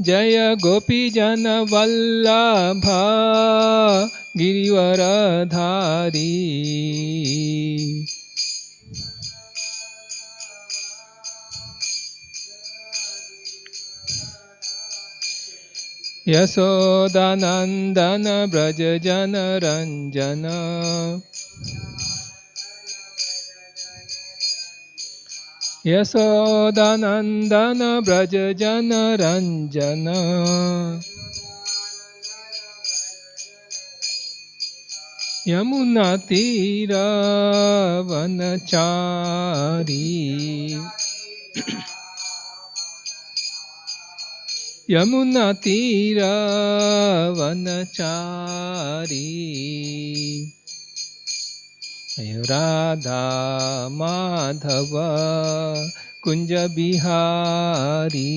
जय गोपी जन वल्लभा गिरिवरधारी। यशोदानंदन ब्रज जन रंजन। यशोदानंदन ब्रज जन रंजन। यमुना तीर वनचारी। यमुना तीर वनचारी। राधा माधव कुंज बिहारी।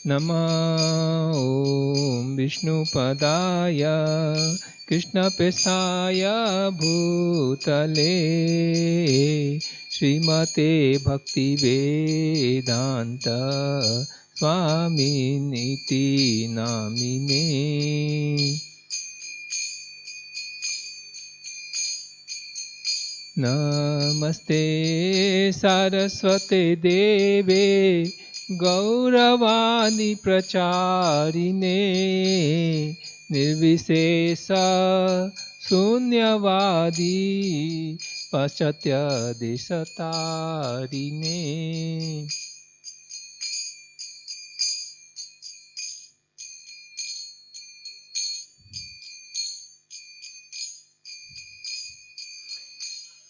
नमः ओं विष्णुपदाय कृष्णप्रेष्ठाय भूतले श्रीमते भक्तिवेदांत स्वामिनिति नामिने। नमस्ते सारस्वते देवे गौरवाणी प्रचारिणे निर्विशेष शून्यवादी पाश्चात्य देशतारिणे।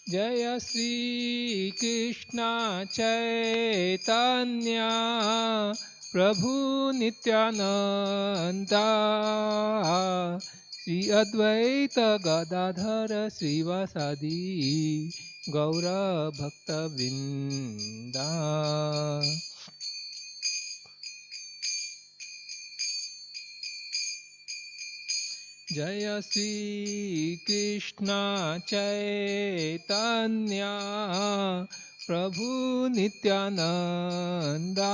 जय श्री कृष्ण चैतन्य प्रभु नित्यानंदा श्री अद्वैत गदाधर श्रीवासादि गौर भक्तवृंदा। जय श्री कृष्ण चैतन्य प्रभु नित्यानंदा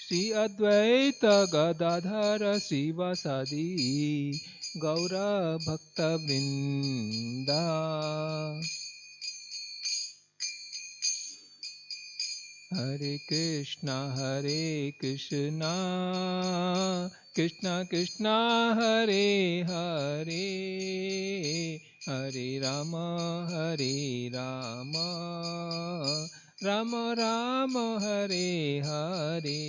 श्री अद्वैत गदाधर श्रीवासादि गौर भक्तवृंदा। हरे कृष्णा कृष्णा कृष्णा हरे हरे हरे राम राम राम हरे हरे।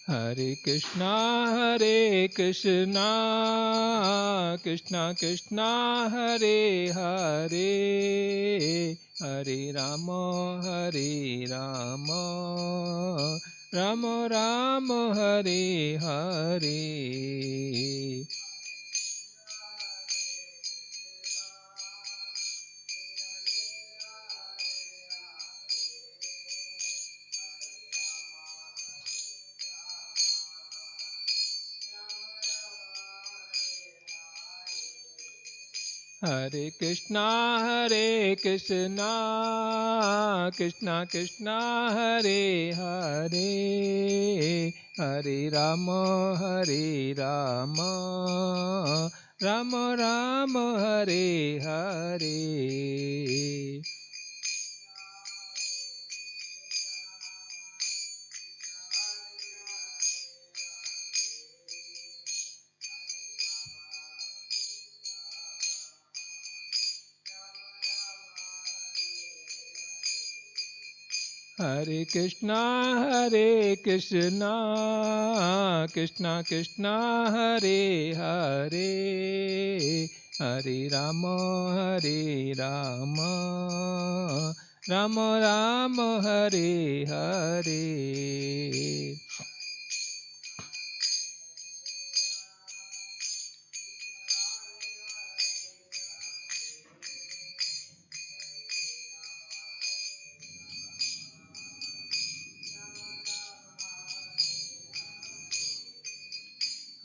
हरे कृष्णा कृष्णा कृष्णा हरे हरे हरे राम राम राम हरे हरे। हरे कृष्णा कृष्णा कृष्णा हरे हरे हरे राम राम राम हरे हरे। हरे Krishna Krishna Krishna Hare Hare Hare Ram Ram Ram Hare Hare.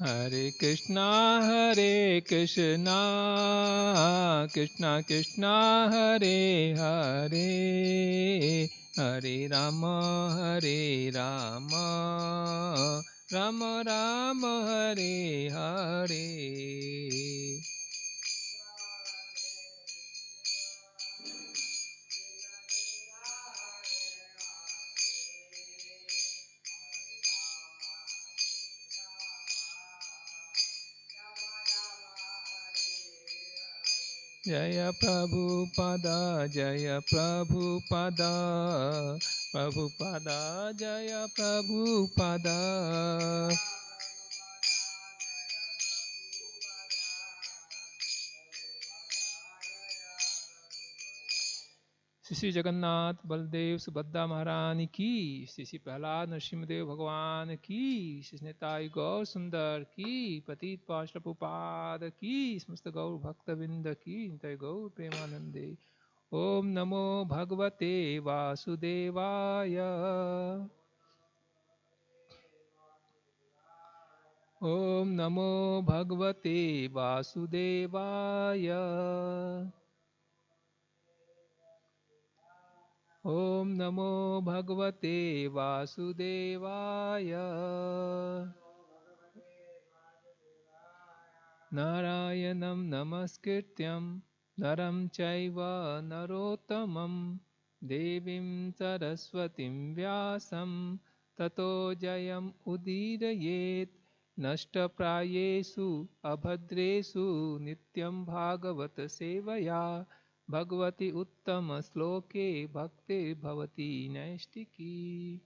Hare Krishna, Krishna Krishna, Hare Hare, Hare Rama, Rama Rama, Hare Hare. Jaya Prabhupada, Jaya Prabhupada, Prabhupada, Jaya Prabhupada. Shri Jagannath Baldev Subhadra महारानी की, श्री प्रहलाद नरसिंहदेव भगवान की, श्री निताई गौर सुंदर की, पतित पावन प्रभुपाद की, समस्त गौर भक्तविंद की, निताई गौर प्रेमानंदे। ओम नमो भगवते वासुदेवाय। ओम नमो भगवते वासुदेवाय। ओम नमो भगवते वासुदेवाय। नारायणं नमस्कृत्यं नरं चैव नरोत्तमं देवीं सरस्वतीं व्यासं ततो जयम् उदीरयेत्। नष्टप्रायेषु अभद्रेषु नित्यं भागवत सेवया भगवती उत्तम श्लोके भक्तिर्भवती नैष्टिकी।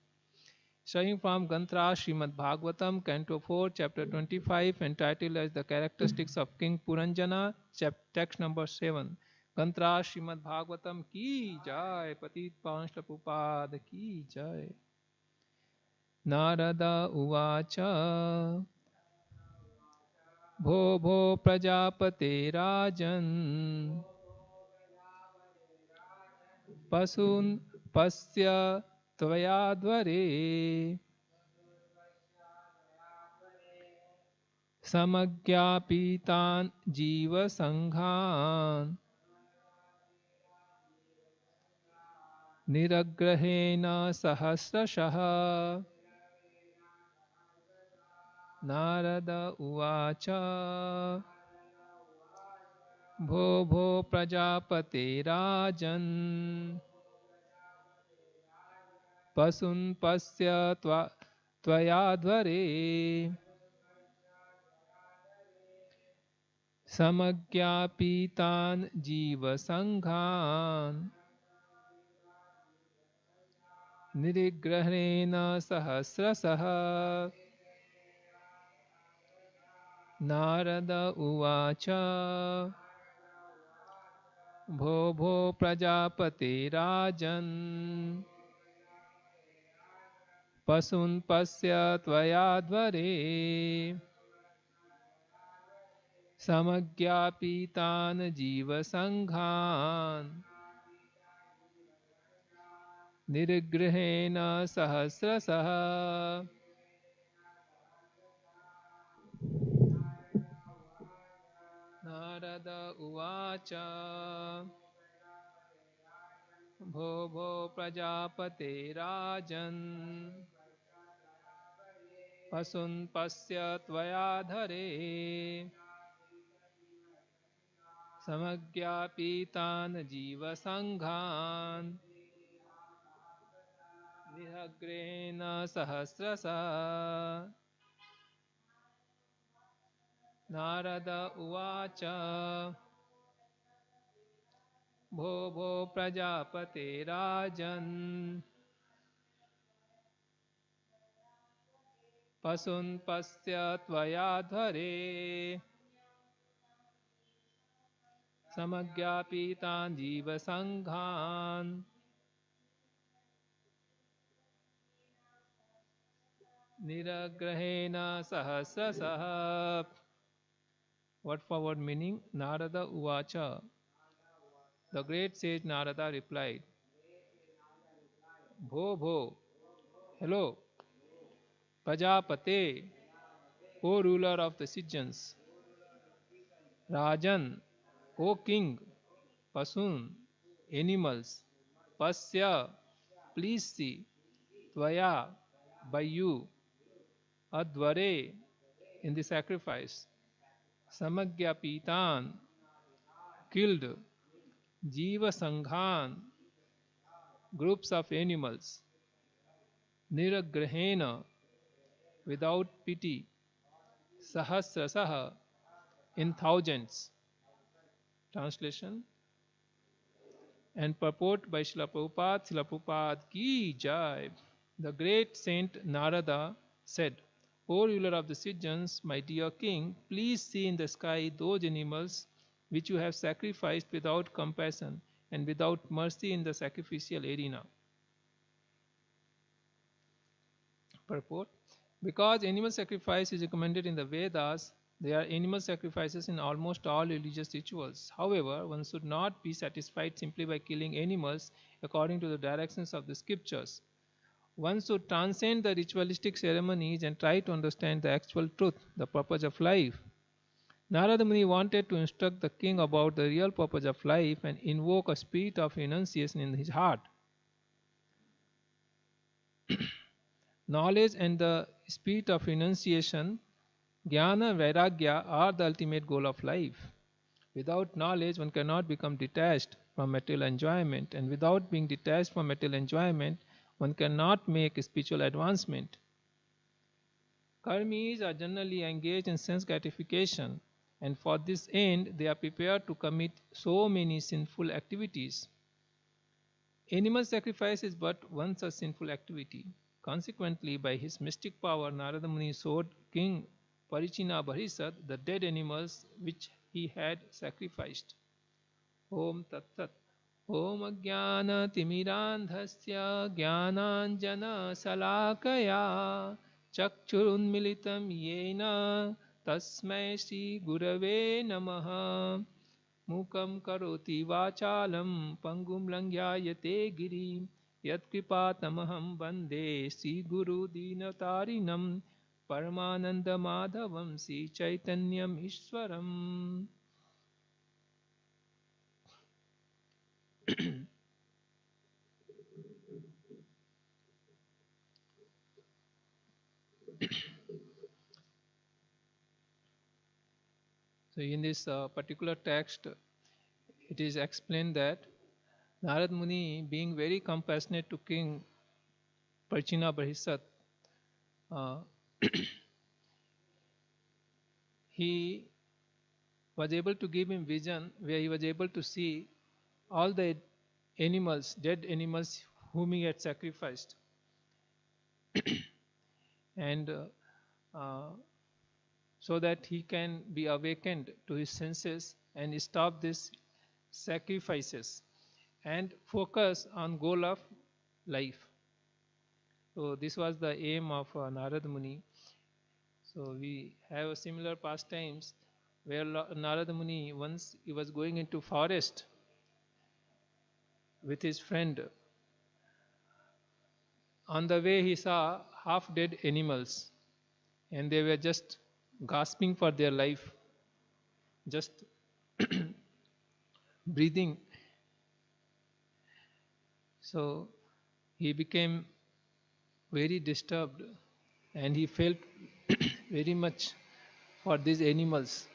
Showing from Gantra Srimad Bhagavatam, Canto 4, Chapter 25, entitled as The Characteristics of King Puranjana, text number 7. Gantra Srimad Bhagavatam ki jai, Patit Pawan Prabhupada ki jai. Narada Uvacha Bho Bho Prajapate Rajan Pasun Pasya Tvayadvare समज्ञापितान् जीवसङ्घान् निरग्रहेण सहस्रशः। नारद उवाच भो भो प्रजापते राजन् पशून् पश्य त्वयाध्वरे समज्ञापितान् जीवसङ्घान् निरिग्रहेण सहस्रशः। नारद उवाच भो भो प्रजापते राजन् पशून् पश्य त्वयाध्वरे समज्ञापितान् जीवसङ्घान् निरिग्रहेण सहस्रशः। नारद उवाच भो भो प्रजापते राजन् पशून् पश्य त्वयाधरे समज्ञापितान् जीवसङ्घान् निरग्रहेण सहस्रशः। नारद उवाच भो भो प्रजापते राजन् पशून् पश्य त्वयाध्वरे समज्ञापितान् जीवसङ्घान् निरग्रहेण सहस्रशः। Word for word meaning. Narada Uvacha. The great sage Narada replied, Bho Bho, hello, Prajapate, O ruler of the Sijans, Rajan, O king, Pasun, animals, Pasya, please see, Tvaya, by you, Advare, in the sacrifice, Samagya Pitan, killed, Jiva Sanghan, groups of animals, Niragrahena, without pity, Sahasrasaha, in thousands. Translation and purport by Srila Prabhupada. Srila Prabhupada ki jai. The great saint Narada said, O ruler of the Sijans, my dear king, please see in the sky those animals which you have sacrificed without compassion and without mercy in the sacrificial arena. Purport. Because animal sacrifice is recommended in the Vedas, there are animal sacrifices in almost all religious rituals. However, one should not be satisfied simply by killing animals according to the directions of the scriptures. One should transcend the ritualistic ceremonies and try to understand the actual truth, the purpose of life. Narada Muni wanted to instruct the king about the real purpose of life and invoke a spirit of renunciation in his heart. Knowledge and the spirit of renunciation, Jnana Vairagya, are the ultimate goal of life. Without knowledge, one cannot become detached from material enjoyment, and without being detached from material enjoyment, one cannot make spiritual advancement. Karmis are generally engaged in sense gratification, and for this end, they are prepared to commit so many sinful activities. Animal sacrifice is but one such sinful activity. Consequently, by his mystic power, Narada Muni showed King Parichina Bharisat the dead animals which he had sacrificed. Om Tat Sat. Om Ajnana Timirandhasya Jnananjana Salakaya Chakchurunmilitam Yena Tasmai Shri Gurave Namaha Mukam Karoti Vachalam Pangum Langyayate Girim Yatkripatamaham Bande Sri Guru Dinatarinam Paramananda Madhavam Sri Chaitanyam Ishwaram. So in this particular text, it is explained that Narad Muni, being very compassionate to King Parchina Bharisat, he was able to give him vision where he was able to see all the animals, dead animals whom he had sacrificed. And so that he can be awakened to his senses and stop these sacrifices and focus on goal of life. So this was the aim of Narad Muni. So we have a similar pastimes where Narad Muni, once he was going into forest with his friend. On the way he saw half dead animals and they were just gasping for their life, just breathing. So he became very disturbed and he felt very much for these animals.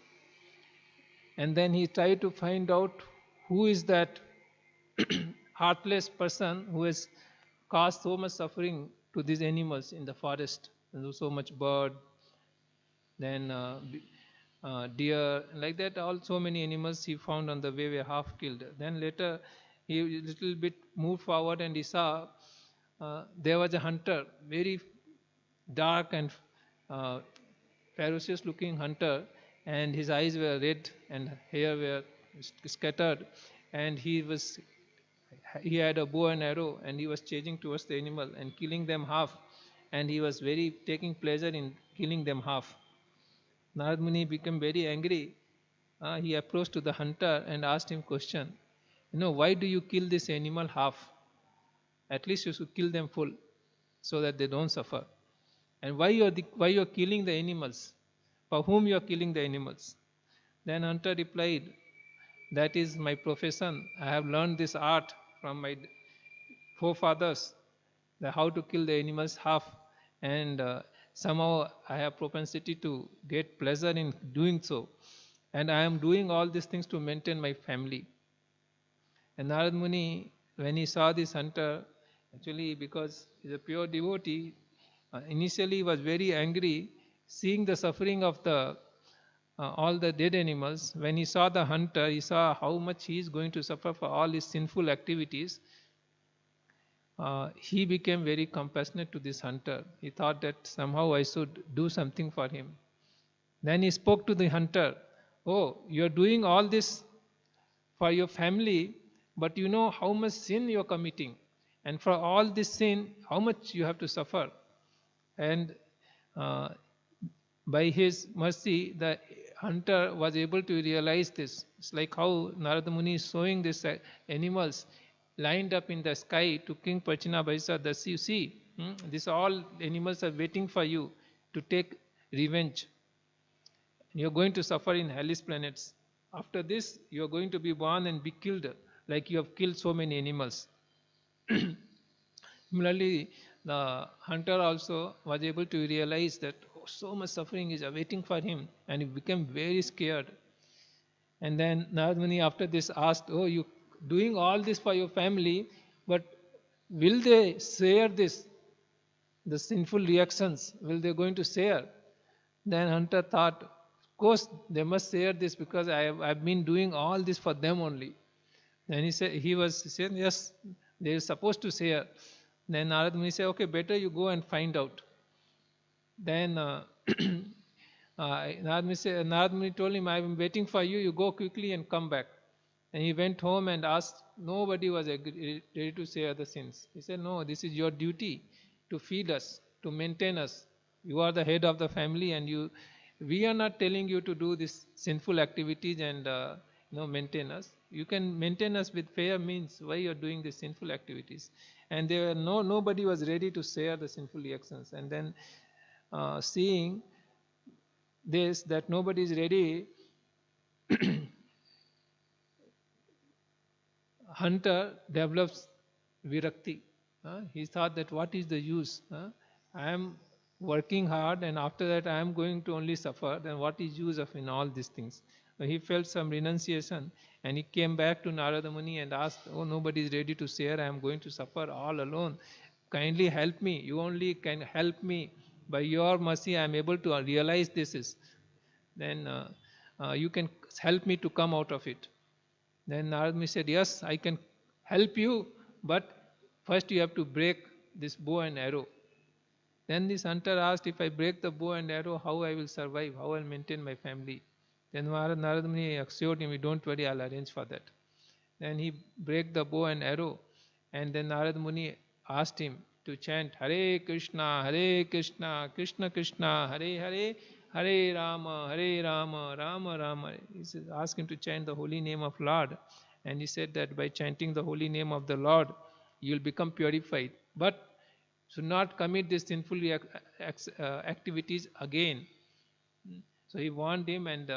And then he tried to find out who is that heartless person who has caused so much suffering to these animals in the forest, and so much bird, then deer, like that, all so many animals he found on the way were half killed. Then later he little bit moved forward and he saw there was a hunter, very dark and ferocious looking hunter, and his eyes were red and hair were scattered, and he had a bow and arrow and he was chasing towards the animal and killing them half, and he was very taking pleasure in killing them half. Narad Muni became very angry. He approached to the hunter and asked him question, why do you kill this animal half? At least you should kill them full so that they don't suffer. And why you are killing the animals? for whom you are killing the animals? Then hunter replied, that is my profession. I have learned this art from my forefathers, how to kill the animals half, and somehow I have propensity to get pleasure in doing so, and I am doing all these things to maintain my family. And Narad Muni, when he saw this hunter, actually because he is a pure devotee, initially he was very angry seeing the suffering of the all the dead animals. When he saw the hunter, he saw how much he is going to suffer for all his sinful activities. He became very compassionate to this hunter. He thought that somehow I should do something for him. Then he spoke to the hunter, oh, you are doing all this for your family, but you know how much sin you are committing. And for all this sin, how much you have to suffer. And by his mercy, the hunter was able to realize this. It's like how Narada Muni is showing these animals lined up in the sky to King Prachina Vaisa. Thus you see, these all animals are waiting for you to take revenge. You are going to suffer in hellish planets. After this, you are going to be born and be killed like you have killed so many animals. Similarly, the hunter also was able to realize that so much suffering is awaiting for him, and he became very scared. And then Narad Muni after this asked, oh, you doing all this for your family, but will they share this, the sinful reactions, will they going to share? Then hunter thought, of course they must share this because I've been doing all this for them only. Then he was saying, yes, they are supposed to share. Then Narad Muni said, okay, better you go and find out. Then Narad Muni told him, I am waiting for you, you go quickly and come back. And he went home and asked, nobody was ready to share the sins. He said, no, this is your duty to feed us, to maintain us. You are the head of the family, and we are not telling you to do these sinful activities and maintain us. You can maintain us with fair means. Why you are doing these sinful activities? And nobody was ready to share the sinful reactions. And then seeing this, that nobody is ready, hunter develops virakti. He thought that what is the use? I am working hard, and after that I am going to only suffer. Then what is use of in all these things? He felt some renunciation, and he came back to Narada Muni and asked, oh, nobody is ready to share. I am going to suffer all alone. Kindly help me. You only can help me. By your mercy, I am able to realize this is. Then you can help me to come out of it. Then Narad Muni said, yes, I can help you, but first you have to break this bow and arrow. Then this hunter asked, if I break the bow and arrow, how I will survive, how I will maintain my family. Then Narad Muni assured him, don't worry, I'll arrange for that. Then he break the bow and arrow, and then Narad Muni asked him to chant Hare Krishna, Krishna Krishna, Hare Hare, Hare Rama, Rama Rama. He said, ask him to chant the holy name of Lord. And he said that by chanting the holy name of the Lord, you will become purified. But should not commit these sinful activities again. So he warned him, and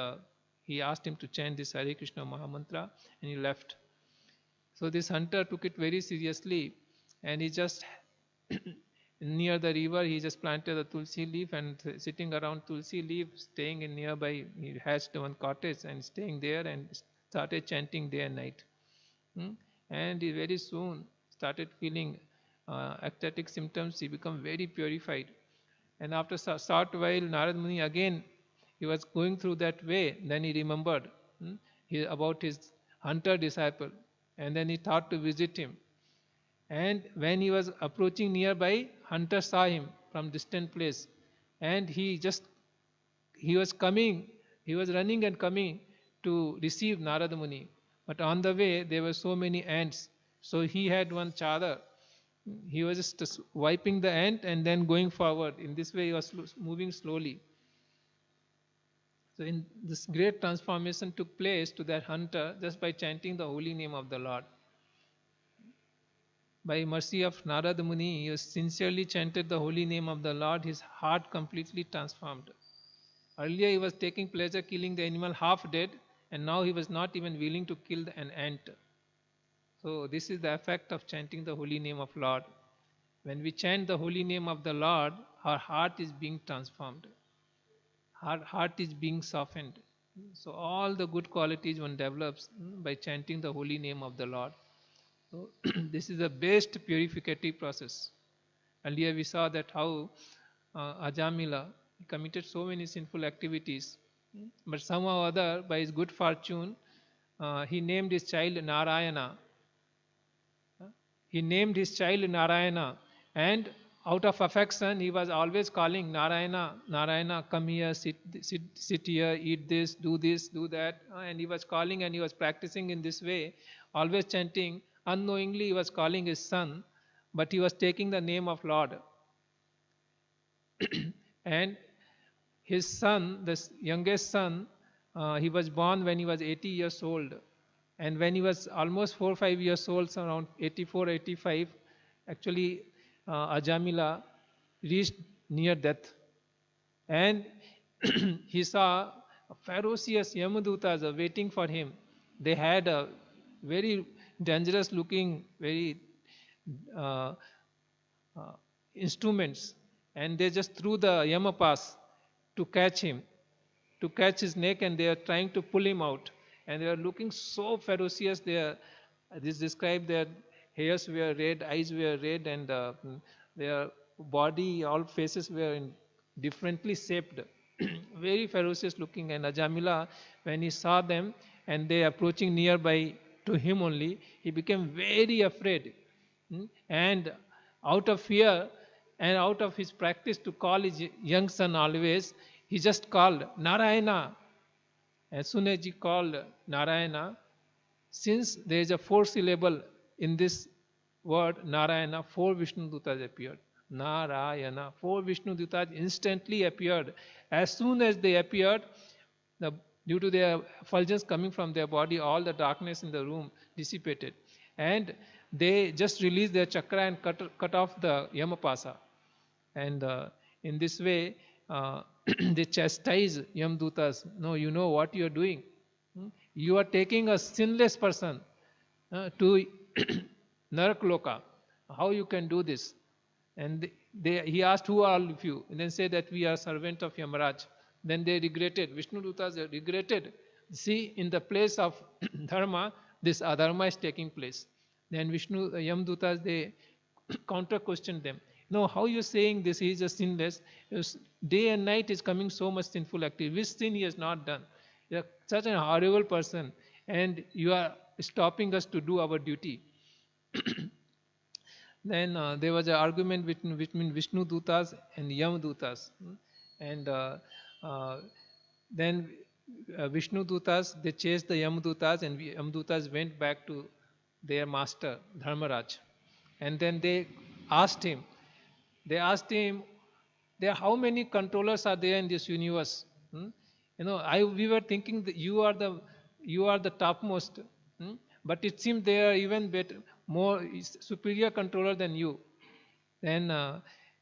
he asked him to chant this Hare Krishna Mahamantra, and he left. So this hunter took it very seriously, and he just near the river, he just planted a tulsi leaf, and sitting around tulsi leaf, staying in nearby, he hatched one cottage and staying there and started chanting day and night. And he very soon started feeling ecstatic symptoms. He became very purified. And after a short while, Narad Muni again, he was going through that way. Then he remembered about his hunter disciple, and then he thought to visit him. And when he was approaching nearby, hunter saw him from distant place, and he was running and coming to receive Narada Muni. But on the way there were so many ants, so he had one chadar. He was just wiping the ant and then going forward. In this way he was moving slowly. So in this great transformation took place to that hunter just by chanting the holy name of the Lord. By mercy of Narada Muni, he sincerely chanted the holy name of the Lord. His heart completely transformed. Earlier he was taking pleasure killing the animal half dead, and now he was not even willing to kill an ant. So this is the effect of chanting the holy name of Lord. When we chant the holy name of the Lord, our heart is being transformed. Our heart is being softened. So all the good qualities one develops by chanting the holy name of the Lord. So this is the best purificative process. Earlier we saw that how Ajamila committed so many sinful activities, but somehow or other, by his good fortune, he named his child Narayana. He named his child Narayana, and out of affection, he was always calling Narayana, Narayana, come here, sit here, eat this, do that. And he was calling and he was practicing in this way, always chanting. Unknowingly, he was calling his son, but he was taking the name of Lord. And his son, the youngest son, he was born when he was 80 years old. And when he was almost 4 or 5 years old, so around 84, 85, actually Ajamila reached near death. And he saw ferocious Yamadutas waiting for him. They had a very dangerous looking, very instruments, and they just threw the Yamapas to catch him, to catch his neck, and they are trying to pull him out. And they are looking so ferocious. This described their hairs were red, eyes were red, and their body, all faces were differently shaped. Very ferocious looking. And Ajamila, when he saw them and they approaching nearby to him only, he became very afraid. And out of fear and out of his practice to call his young son always, he just called Narayana. As soon as he called Narayana, since there is a 4 syllable in this word Narayana, 4 Vishnu Dutas appeared. Narayana, 4 Vishnu Dutas instantly appeared. As soon as they appeared, due to their effulgence coming from their body, all the darkness in the room dissipated. And they just released their chakra and cut off the Yamapasa. And in this way, they chastise Yamdutas. No, you know what you are doing. You are taking a sinless person to Narakloka. How you can do this? And he asked, who are all of you? And then say that we are servant of Yamaraj. Then they regretted. Vishnu Dutas regretted. See, in the place of dharma, this adharma is taking place. Then Yamdutas, they counter-questioned them. No, how you saying this? He is a sinless. Day and night is coming so much sinful activity. Which sin he has not done? You are such a horrible person, and you are stopping us to do our duty. Then there was an argument between Vishnu Dutas and Yam Dutas. And then Vishnu Dutas, they chased the Yam Dutas, and Yam Dutas went back to their master, Dharmaraj. And then they asked him, how many controllers are there in this universe? You know, we were thinking that you are the topmost, but it seems they are even better, more superior controller than you. Then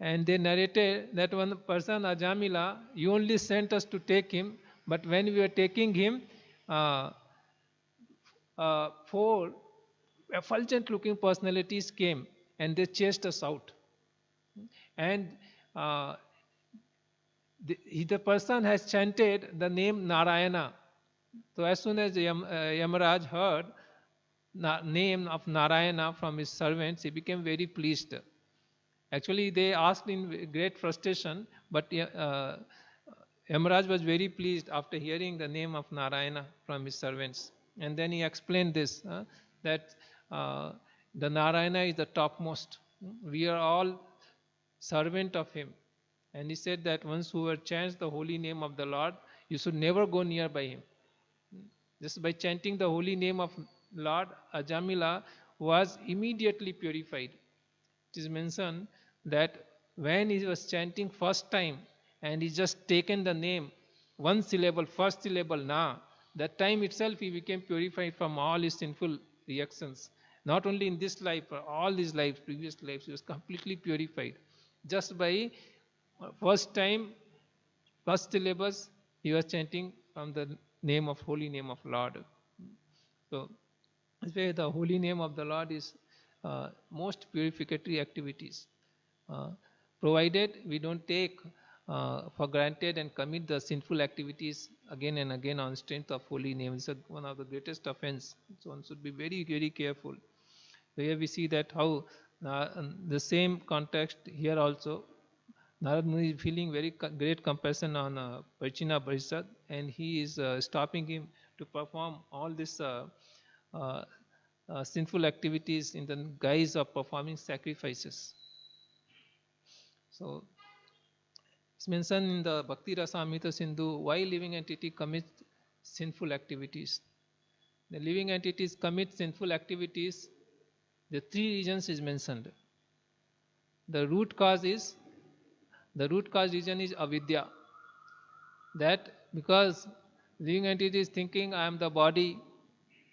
and they narrated that one person, Ajamila, you only sent us to take him, but when we were taking him, 4 effulgent-looking personalities came and they chased us out. And the person has chanted the name Narayana. So as soon as Yamaraj heard the name of Narayana from his servants, he became very pleased. Actually, they asked in great frustration, but Yamaraj was very pleased after hearing the name of Narayana from his servants. And then he explained this, that the Narayana is the topmost. We are all servant of him. And he said that once whoever chants the holy name of the Lord, you should never go nearby him. Just by chanting the holy name of Lord, Ajamila was immediately purified. It is mentioned that when he was chanting first time and he just taken the name, 1 syllable, first syllable, Na, that time itself he became purified from all his sinful reactions. Not only in this life, but all his lives, previous lives, he was completely purified. Just by first time, first syllables, He was chanting from the name of holy name of Lord. So this way the holy name of the Lord is most purificatory activities. Uh, Provided we don't take for granted and commit the sinful activities again and again on strength of holy name. It's one of the greatest offense. So one should be very, very careful. So here we see that how the same context here also, Narad Muni is feeling very great compassion on Parchina Bharisat, and he is stopping him to perform all these uh, sinful activities in the guise of performing sacrifices. So it's mentioned in the Bhakti Rasamrita Sindhu why living entity commits sinful activities. The living entities commit sinful activities. The three reasons is mentioned. The root cause reason is avidya. That because living entity is thinking I am the body,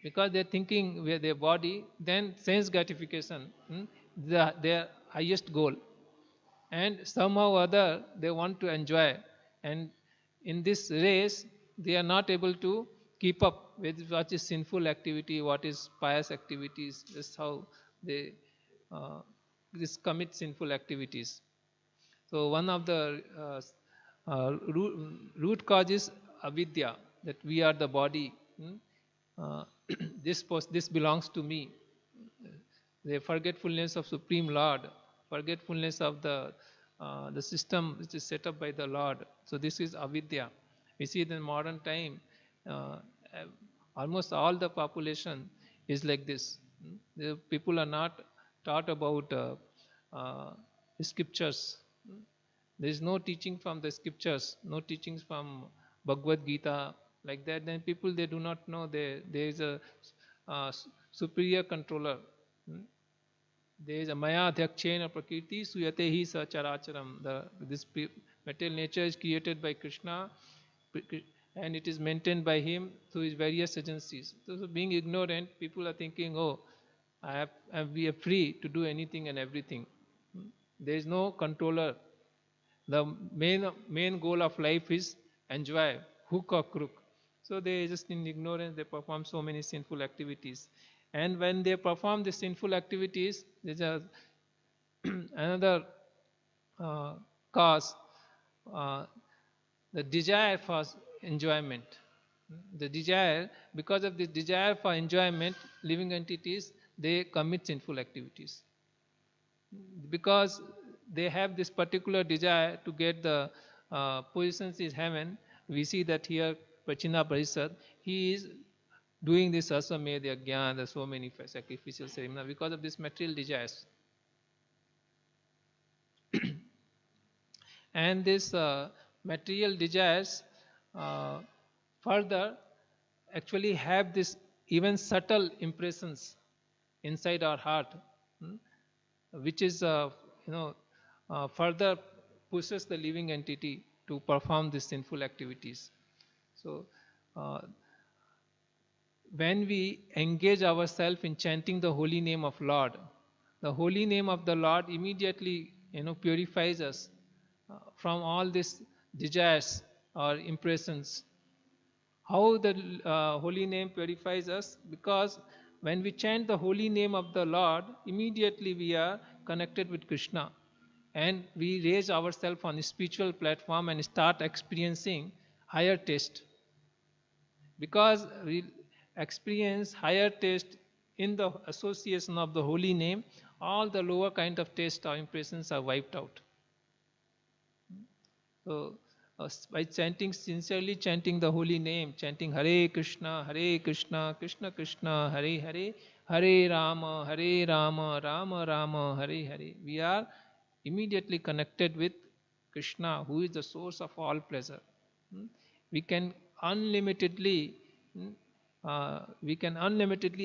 because they are thinking with their body, then sense gratification, their highest goal. And somehow or other they want to enjoy. And in this race, they are not able to keep up with what is sinful activity, what is pious activities. That's how they commit sinful activities. So one of the root cause is avidya, that we are the body. This belongs to me. The forgetfulness of Supreme Lord, forgetfulness of the system which is set up by the Lord. So this is avidya. We see that in modern time, uh, almost all the population is like this. The people are not taught about uh, scriptures. There is no teaching from the scriptures, no teachings from Bhagavad Gita, like that. Then people, they do not know there is a superior controller. There is a maya adhyakshena prakriti suyate hi sacharacharam. This material nature is created by Krishna, and it is maintained by him through his various agencies. So being ignorant, people are thinking, oh, we are free to do anything and everything. There is no controller. The main goal of life is enjoy, hook or crook. So they just in ignorance, they perform so many sinful activities. And when they perform the sinful activities, there's another cause, uh, the desire for enjoyment. The desire, because of this desire for enjoyment, living entities, they commit sinful activities. Because they have this particular desire to get the positions in heaven. We see that here, Prachina Parisad, he is doing this Aswamedha Gyan, there's so many sacrificial ceremonies because of this material desires. And this material desires further actually have this even subtle impressions inside our heart, which is further pushes the living entity to perform these sinful activities. So when we engage ourselves in chanting the holy name of Lord, the holy name of the Lord immediately purifies us from all these desires or impressions. How the holy name purifies us? Because when we chant the holy name of the Lord, immediately we are connected with Krishna, and we raise ourselves on a spiritual platform and start experiencing higher taste. Because we experience higher taste in the association of the holy name, all the lower kind of taste or impressions are wiped out. So by sincerely chanting the holy name, chanting Hare Krishna, Krishna Krishna, Hare Hare, Hare Rama, Rama Rama, Hare Hare, we are immediately connected with Krishna, who is the source of all pleasure. We can unlimitedly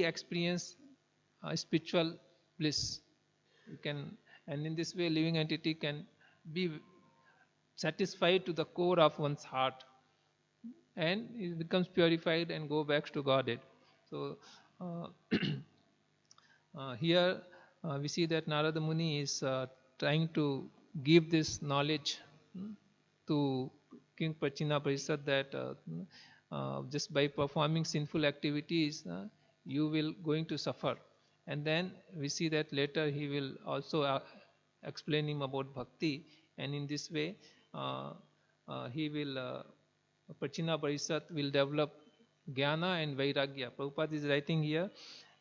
experience spiritual bliss. And in this way, living entity can be satisfied to the core of one's heart, and it becomes purified and go back to Godhead. So here we see that Narada Muni is trying to give this knowledge to King Prachina Parishad that just by performing sinful activities, you will going to suffer. And then we see that later he will also explain him about bhakti, and in this way he will Prachina Parishad will develop Jnana and Vairagya. Prabhupada is writing here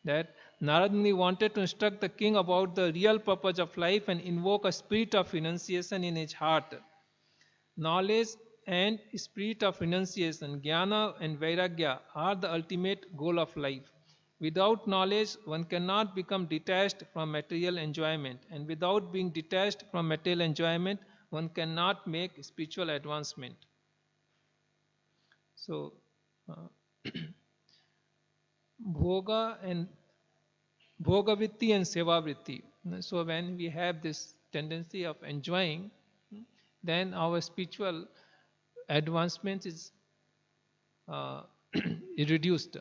that Narad Muni wanted to instruct the king about the real purpose of life and invoke a spirit of renunciation in his heart. Knowledge and spirit of renunciation, Jnana and Vairagya, are the ultimate goal of life. Without knowledge, one cannot become detached from material enjoyment, and without being detached from material enjoyment, one cannot make spiritual advancement. So, Bhoga and Bhogavritti and Sevavritti. So when we have this tendency of enjoying, then our spiritual advancement is reduced.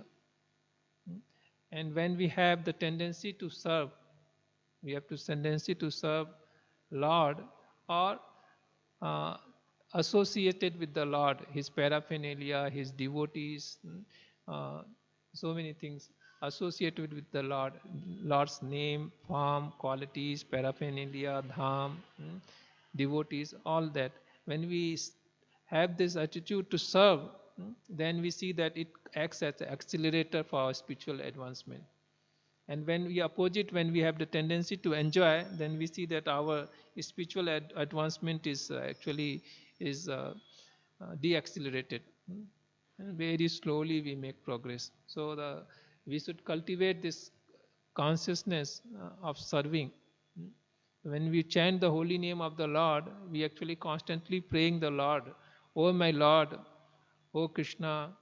And when we have the tendency to serve, we have the tendency to serve Lord or associated with the Lord, His paraphernalia, His devotees, so many things associated with the Lord, Lord's name, form, qualities, paraphernalia, dham, devotees, all that. When we have this attitude to serve, then we see that it acts as an accelerator for our spiritual advancement. And when we opposite, when we have the tendency to enjoy, then we see that our spiritual advancement is actually is de-accelerated. And very slowly we make progress. So we should cultivate this consciousness of serving. When we chant the holy name of the Lord, we actually constantly praying the Lord, "Oh my Lord, O Krishna,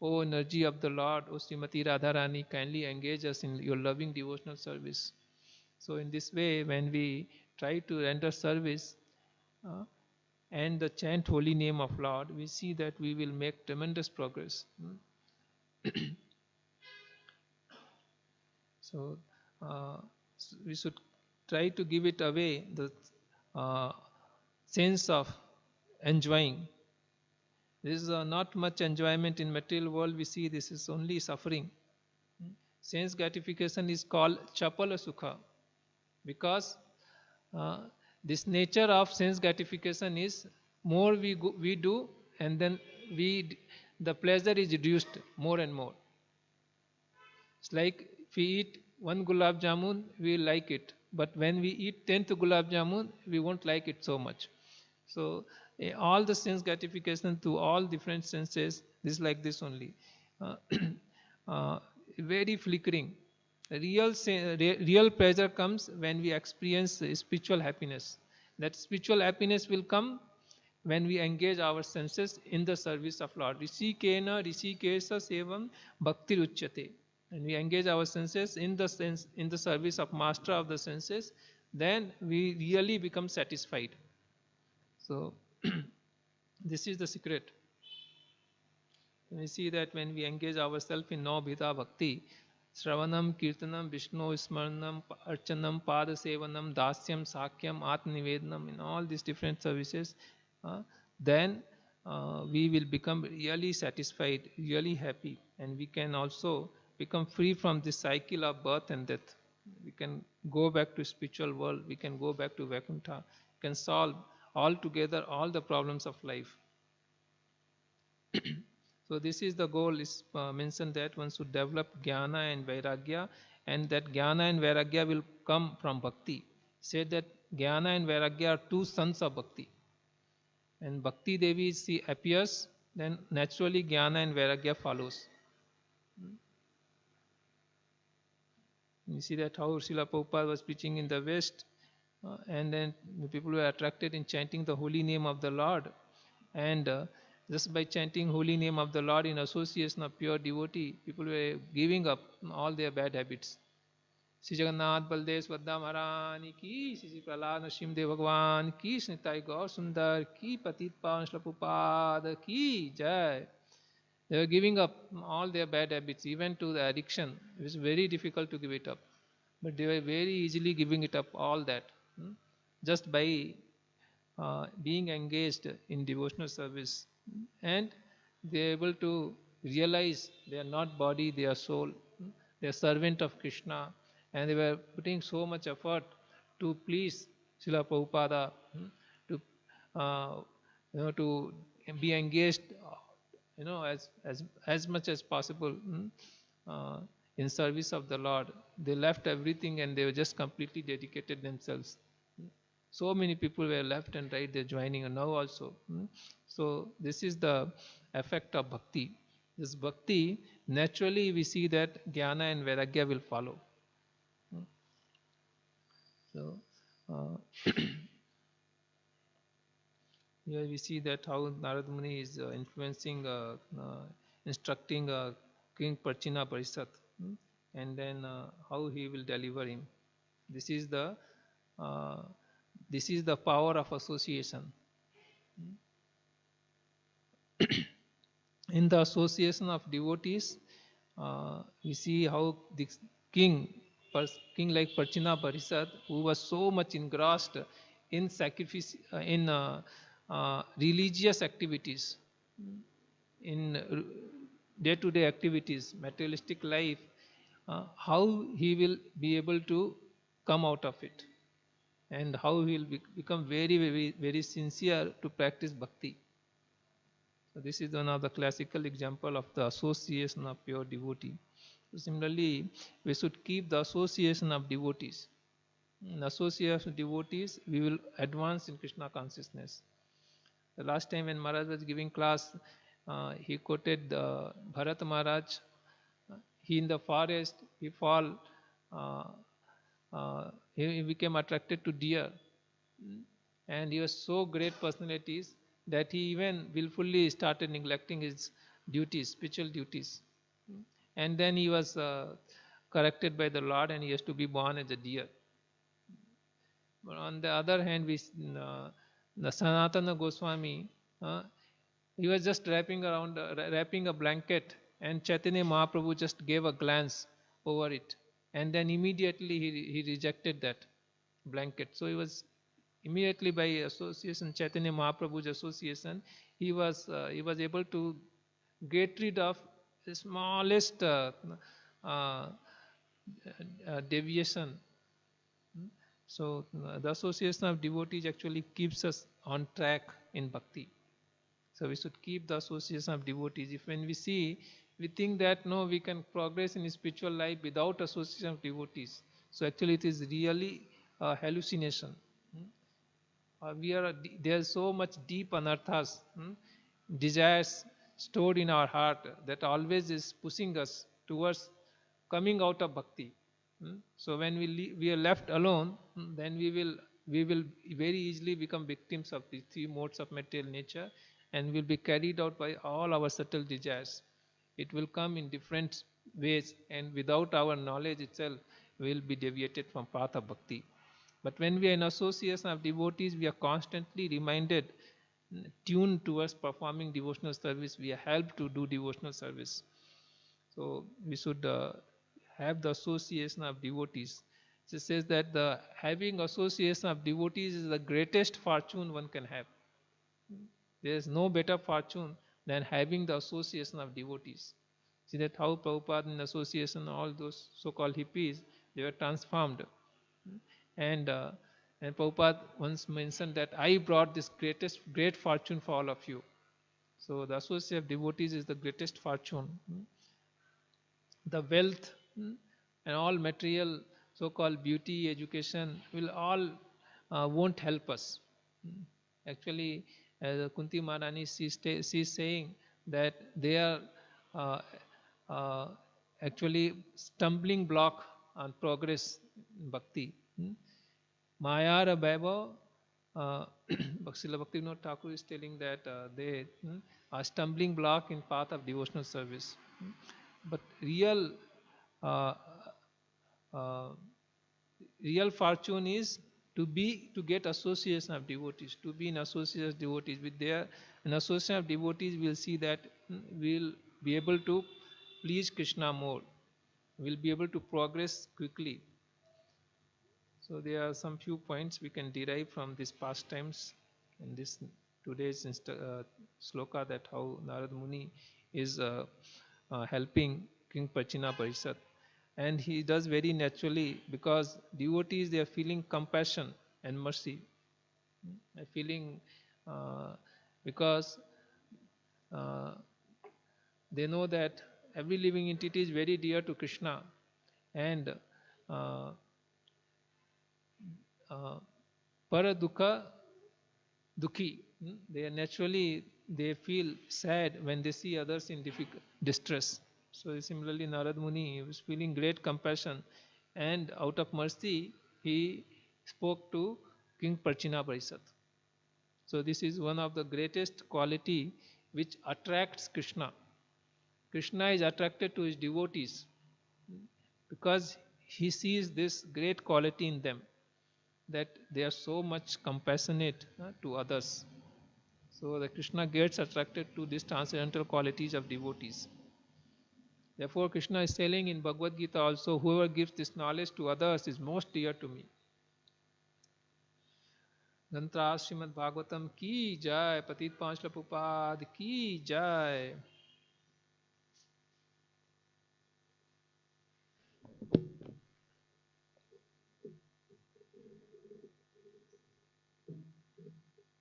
O energy of the Lord, O Srimati Radharani, kindly engage us in your loving devotional service." So in this way, when we try to render service and the chant holy name of Lord, we see that we will make tremendous progress. So we should try to give it away, the sense of enjoying. There is not much enjoyment in material world. We see this is only suffering. Sense gratification is called chapala sukha, because this nature of sense gratification is more we do, and then the pleasure is reduced more and more. It's like if we eat one gulab jamun, we like it, but when we eat 10th gulab jamun, we won't like it so much. So all the sense gratification to all different senses is like this only. Very flickering. Real pleasure comes when we experience spiritual happiness. That spiritual happiness will come when we engage our senses in the service of Lord. Rishikena rishikesa sevam bhakti uchyate. And we engage our senses in the service of master of the senses, then we really become satisfied. So this is the secret. We see that when we engage ourselves in Navbhita Bhakti, Shravanam, Kirtanam, Vishnu Smaranam, Archanam, Pada Sevanam, Dasyam, Sakyam, Atmanivedanam, in all these different services, then we will become really satisfied, really happy, and we can also become free from this cycle of birth and death. We can go back to spiritual world, we can go back to Vaikuntha, we can solve altogether all the problems of life. So this is the goal, is mentioned that one should develop Jnana and Vairagya, and that Jnana and Vairagya will come from Bhakti. Said that Jnana and Vairagya are two sons of Bhakti. And Bhakti Devi, she appears, then naturally Jnana and Vairagya follows. You see that how Srila Prabhupada was preaching in the West, and then the people were attracted in chanting the holy name of the Lord, and just by chanting holy name of the Lord in association of pure devotee, people were giving up all their bad habits. Sri Jagannath Baldev Subhadra Maharani ki, Sri Prahlad Nrsimhadev Bhagwan ki, Sri Nitai Gaur Sundar ki, Patit Pavan Srila Prabhupada ki Jai. They were giving up all their bad habits, even to the addiction. It was very difficult to give it up. But they were very easily giving it up, all that, just by being engaged in devotional service. and they are able to realize they are not body, they are soul, they are servant of Krishna, and they were putting so much effort to please Srila Prabhupada, to to be engaged, as much as possible, uh, in service of the Lord. They left everything and they were just completely dedicated themselves. So many people were left and right, they're joining now also. So this is the effect of bhakti. This bhakti, naturally we see that jnana and vairagya will follow. So here we see that how Narad Muni is influencing, instructing King Parchina Parisat, and then how he will deliver him. This is the uh, this is the power of association. In the association of devotees, we see how this king, king like Parchina Parisad, who was so much engrossed in sacrifice, in religious activities, in day-to-day activities, materialistic life, how he will be able to come out of it, and how he will become very, very, very sincere to practice bhakti. So this is one of the classical example of the association of pure devotee. So similarly, we should keep the association of devotees. In association of devotees, we will advance in Krishna consciousness. The last time when Maharaj was giving class, he quoted Bharat Maharaj. He in the forest, he fall, uh, he became attracted to deer, and he was so great personalities that he even willfully started neglecting his duties, spiritual duties. And then he was corrected by the Lord, and he has to be born as a deer. But on the other hand, the Sanatana Goswami, he was just wrapping a blanket, and Chaitanya Mahaprabhu just gave a glance over it, and then immediately he rejected that blanket. So he was immediately, by association, Chaitanya Mahaprabhu's association, he was able to get rid of the smallest uh, deviation. So the association of devotees actually keeps us on track in bhakti. So we should keep the association of devotees. If when we see, we think that no, we can progress in spiritual life without association of devotees. So actually it is really a hallucination. There is so much deep anarthas, desires stored in our heart that always is pushing us towards coming out of bhakti. So when we are left alone, then we will very easily become victims of the three modes of material nature, and will be carried out by all our subtle desires. It will come in different ways, and without our knowledge itself, we will be deviated from path of bhakti. But when we are in association of devotees, we are constantly reminded, tuned towards performing devotional service. We are helped to do devotional service. So we should have the association of devotees. It says that the having association of devotees is the greatest fortune one can have. There is no better fortune than having the association of devotees. See that how Prabhupada in association, all those so-called hippies, they were transformed. And and Prabhupada once mentioned that I brought this great fortune for all of you. So the association of devotees is the greatest fortune. The wealth, and all material so-called beauty, education will all won't help us. Actually, Kunti Maharani, she is saying that they are uh, uh, actually stumbling block on progress in bhakti. Mayara Vaibhav, Srila Bhaktivinoda Thakur is telling that they are stumbling block in path of devotional service. But uh, uh, real fortune is to get association of devotees, to be in association of devotees. With their in association of devotees, we'll see that we'll be able to please Krishna more. We'll be able to progress quickly. So there are some few points we can derive from these pastimes in this today's sloka, that how Narad Muni is helping King Prachina Parishad. And he does very naturally, because devotees, they are feeling compassion and mercy. Feeling because uh, they know that every living entity is very dear to Krishna, and uh, para dukha dukhi, they are naturally, they feel sad when they see others in distress. So similarly, Narad Muni was feeling great compassion, and out of mercy he spoke to King Prachina Parishad. So this is one of the greatest quality which attracts Krishna. Krishna is attracted to his devotees because he sees this great quality in them, that they are so much compassionate to others. So the Krishna gets attracted to these transcendental qualities of devotees. Therefore Krishna is telling in Bhagavad Gita also, whoever gives this knowledge to others is most dear to me. Grantra Srimad Bhagavatam ki jai, Patit Panch Prabhupada ki jai.